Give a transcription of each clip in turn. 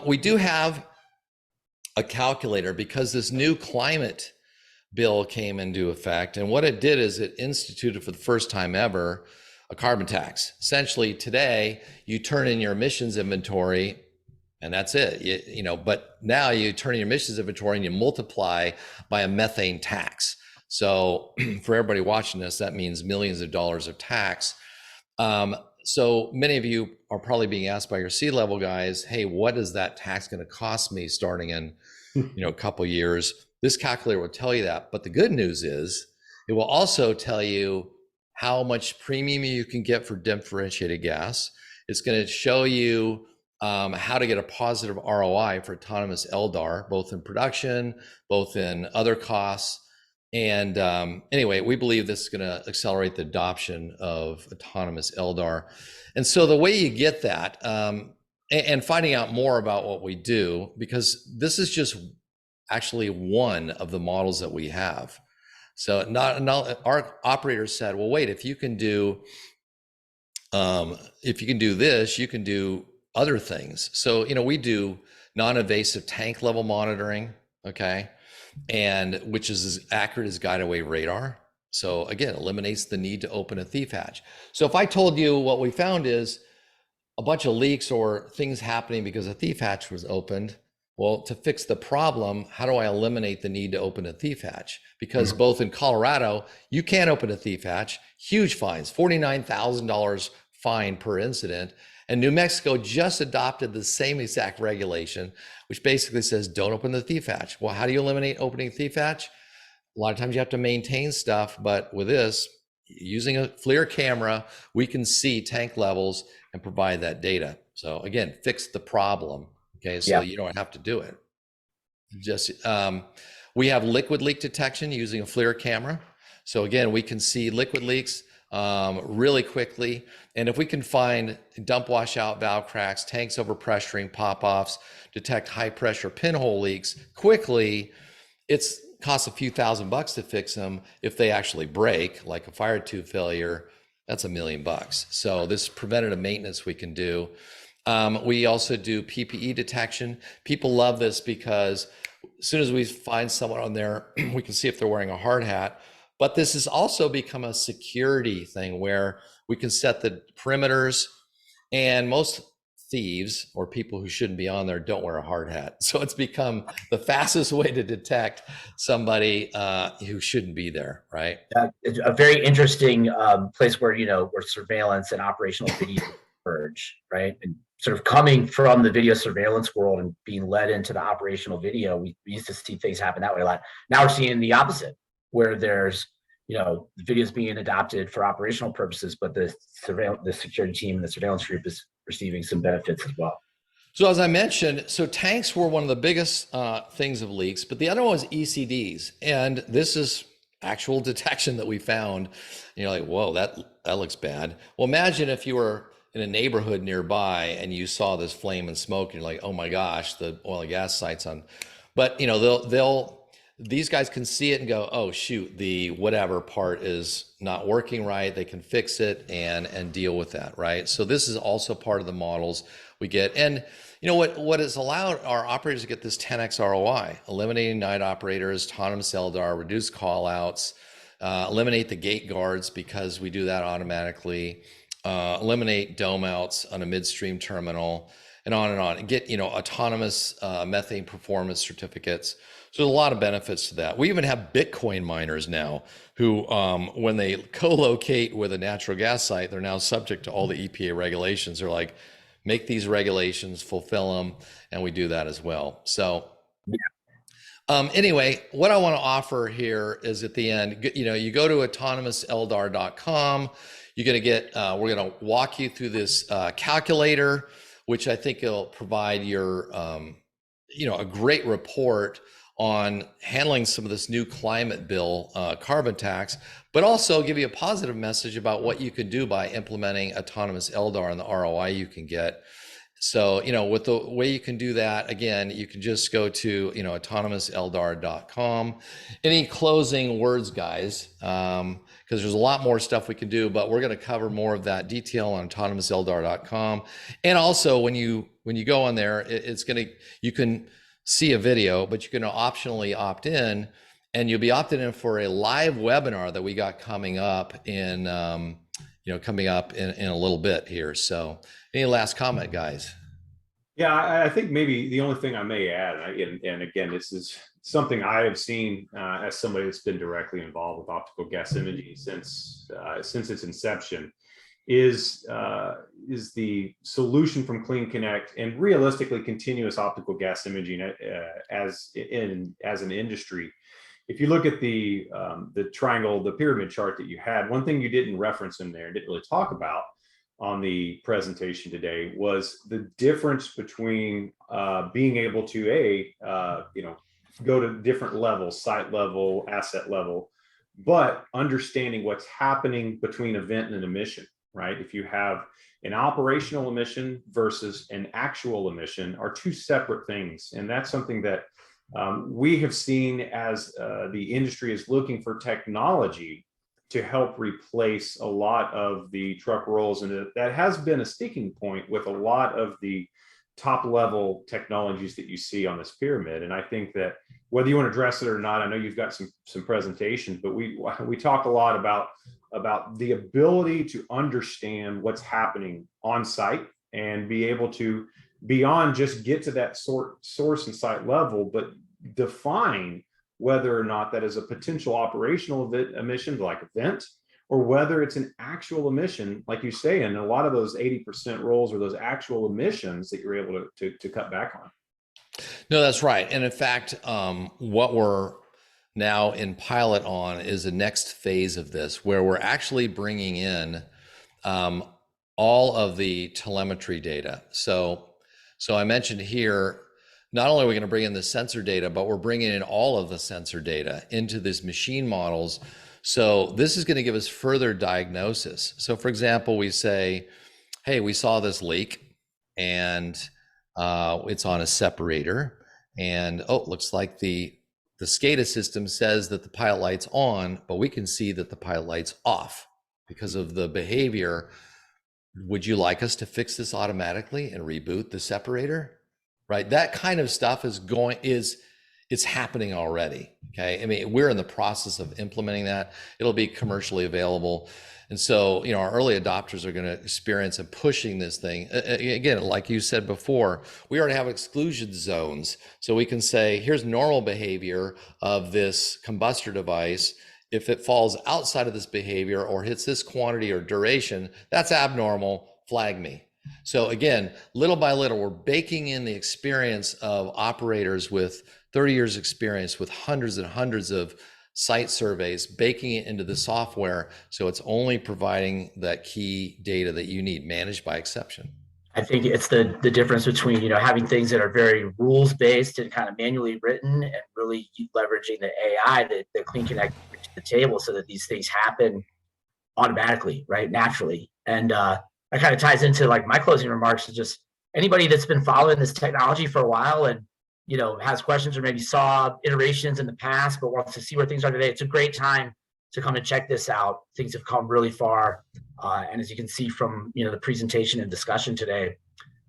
We do have a calculator because this new climate bill came into effect. And what it did is it instituted for the first time ever a carbon tax. Essentially today, you turn in your emissions inventory and that's it. But now you turn in your emissions inventory and you multiply by a methane tax. So for everybody watching this, that means millions of dollars of tax. So many of you are probably being asked by your C-level guys, hey, what is that tax going to cost me starting in a couple years? This calculator will tell you that. But the good news is it will also tell you how much premium you can get for differentiated gas. It's going to show you how to get a positive ROI for autonomous LDAR, both in production, both in other costs. And anyway, we believe this is going to accelerate the adoption of autonomous LDAR. And so the way you get that, and finding out more about what we do, because this is just actually one of the models that we have. So not our operators said, well, wait, if you can do this, you can do other things. So, we do non-invasive tank level monitoring, okay? And which is as accurate as guided wave radar. So again, eliminates the need to open a thief hatch. So if I told you what we found is a bunch of leaks or things happening because a thief hatch was opened, well, to fix the problem, how do I eliminate the need to open a thief hatch? Because both in Colorado, you can't open a thief hatch, huge fines, $49,000 fine per incident. And New Mexico just adopted the same exact regulation, which basically says don't open the thief hatch. Well, how do you eliminate opening thief hatch? A lot of times you have to maintain stuff, but with this, using a FLIR camera, we can see tank levels and provide that data. So again, fix the problem, okay? So you don't have to do it. Just we have liquid leak detection using a FLIR camera. So again, we can see liquid leaks really quickly. And if we can find dump washout valve cracks, tanks overpressuring, pop-offs, detect high pressure pinhole leaks quickly, it's costs a few $1,000s to fix them. If they actually break, like a fire tube failure, that's $1 million. So this preventative maintenance we can do. We also do PPE detection. People love this because as soon as we find someone on there, we can see if they're wearing a hard hat. But this has also become a security thing where we can set the perimeters, and most thieves or people who shouldn't be on there don't wear a hard hat. So it's become the fastest way to detect somebody who shouldn't be there, right? It's a very interesting place where, where surveillance and operational video merge, right? And sort of coming from the video surveillance world and being led into the operational video, we used to see things happen that way a lot. Now we're seeing the opposite, where there's, the video is being adopted for operational purposes, but the security team and the surveillance group is receiving some benefits as well. So as I mentioned, so tanks were one of the biggest things of leaks, but the other one was ECDs. And this is actual detection that we found. And you're like, whoa, that looks bad. Well, imagine if you were in a neighborhood nearby and you saw this flame and smoke and you're like, oh my gosh, the oil and gas site's on. But these guys can see it and go, oh shoot, the whatever part is not working right. They can fix it and deal with that, right? So this is also part of the models we get. And what has allowed our operators to get this 10x ROI, eliminating night operators, autonomous LDAR, reduce call outs, eliminate the gate guards because we do that automatically, eliminate dome outs on a midstream terminal, and on, and get, autonomous methane performance certificates. So there's a lot of benefits to that. We even have Bitcoin miners now who, when they co-locate with a natural gas site, they're now subject to all the EPA regulations. They're like, make these regulations, fulfill them, and we do that as well. So anyway, what I want to offer here is at the end, you go to AutonomousLDAR.com, you're going to get, we're going to walk you through this calculator, which I think will provide your, a great report on handling some of this new climate bill carbon tax, but also give you a positive message about what you can do by implementing autonomous LDAR and the ROI you can get. So, with the way you can do that, again, you can just go to, AutonomousLDAR.com. Any closing words, guys? Because there's a lot more stuff we can do, but we're going to cover more of that detail on AutonomousLDAR.com. And also, when you go on there, you can see a video, but you can optionally opt in, and you'll be opted in for a live webinar that we got coming up in a little bit here. So, any last comment, guys? Yeah, I think maybe the only thing I may add, and again, this is something I have seen as somebody that's been directly involved with optical gas imaging since its inception, is the solution from Clean Connect and realistically continuous optical gas imaging as an industry. If you look at the triangle, the pyramid chart that you had, one thing you didn't reference in there, didn't really talk about on the presentation today, was the difference between being able to go to different levels, site level, asset level, but understanding what's happening between event and an emission, right? If you have an operational emission versus an actual emission are two separate things. And that's something that we have seen as the industry is looking for technology to help replace a lot of the truck rolls. And that has been a sticking point with a lot of the top level technologies that you see on this pyramid. And I think that whether you want to address it or not, I know you've got some presentations, but we talk a lot about the ability to understand what's happening on site and be able to, beyond just get to that source and site level, but define whether or not that is a potential operational emission like event, or whether it's an actual emission, like you say, and a lot of those 80% rolls are those actual emissions that you're able to cut back on. No, that's right. And in fact, what we're now in pilot on is the next phase of this, where we're actually bringing in all of the telemetry data. So I mentioned here, not only are we going to bring in the sensor data, but we're bringing in all of the sensor data into these machine models. So this is going to give us further diagnosis. So for example, we say, hey, we saw this leak and it's on a separator, and it looks like the SCADA system says that the pilot light's on, but we can see that the pilot light's off because of the behavior. Would you like us to fix this automatically and reboot the separator? Right, that kind of stuff it's happening already. Okay, I mean, we're in the process of implementing that. It'll be commercially available, and so our early adopters are going to experience and pushing this thing. Again, like you said before, we already have exclusion zones, so we can say, here's normal behavior of this combustor device. If it falls outside of this behavior or hits this quantity or duration, that's abnormal. Flag me. So again, little by little, we're baking in the experience of operators with 30 years experience with hundreds and hundreds of site surveys, baking it into the software. So it's only providing that key data that you need, managed by exception. I think it's the difference between, having things that are very rules-based and kind of manually written, and really leveraging the AI that Clean Connect to the table so that these things happen automatically, right? Naturally. And that kind of ties into like my closing remarks, is just anybody that's been following this technology for a while and has questions or maybe saw iterations in the past but wants to see where things are today, it's a great time to come and check this out. Things have come really far, and as you can see from the presentation and discussion today,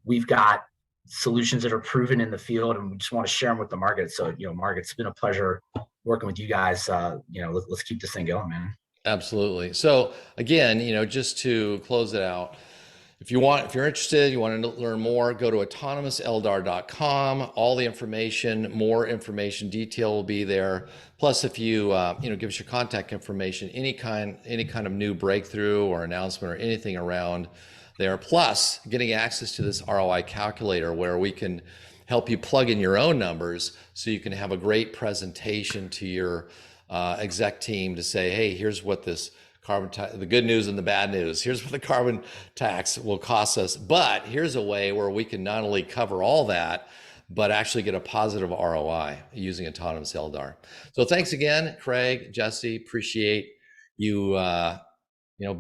we've got solutions that are proven in the field, and we just want to share them with the market. So Mark, it's been a pleasure working with you guys. Let's keep this thing going, man. Absolutely. So again, just to close it out, if you're interested, you want to learn more, go to AutonomousLDAR.com. All the information, more information, detail will be there. Plus, if you give us your contact information, any kind of new breakthrough or announcement or anything around there. Plus, getting access to this ROI calculator where we can help you plug in your own numbers so you can have a great presentation to your exec team to say, hey, here's what this carbon tax, the good news and the bad news. Here's what the carbon tax will cost us. But here's a way where we can not only cover all that, but actually get a positive ROI using Autonomous LDAR. So thanks again, Craig, Jesse, appreciate you,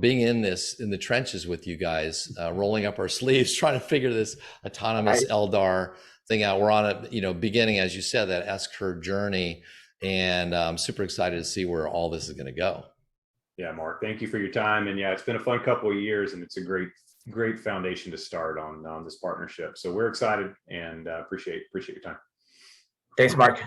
being in the trenches with you guys, rolling up our sleeves, trying to figure this autonomous LDAR thing out. We're on a, beginning, as you said, that S-curve journey, and I'm super excited to see where all this is going to go. Yeah, Mark, thank you for your time. And yeah, it's been a fun couple of years, and it's a great foundation to start on this partnership. So we're excited and appreciate your time. Thanks, Mark.